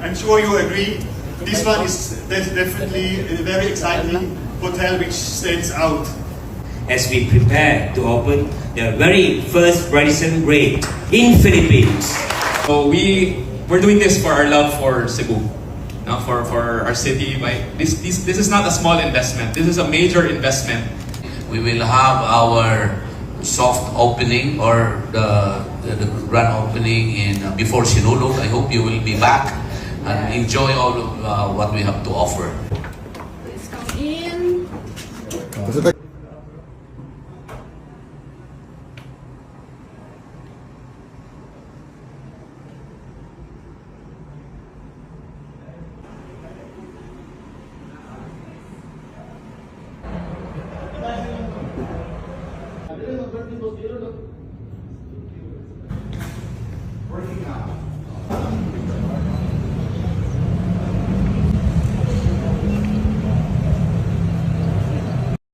I'm sure you agree. This one is definitely a very exciting hotel which stands out. As we prepare to open the very first Radisson Red in Philippines. So we're doing this for our love for Cebu, for our city. This is not a small investment. This is a major investment. We will have our soft opening or the grand opening in before Sinulog. I hope you will be back and enjoy all of what we have to offer. Please come in. Pero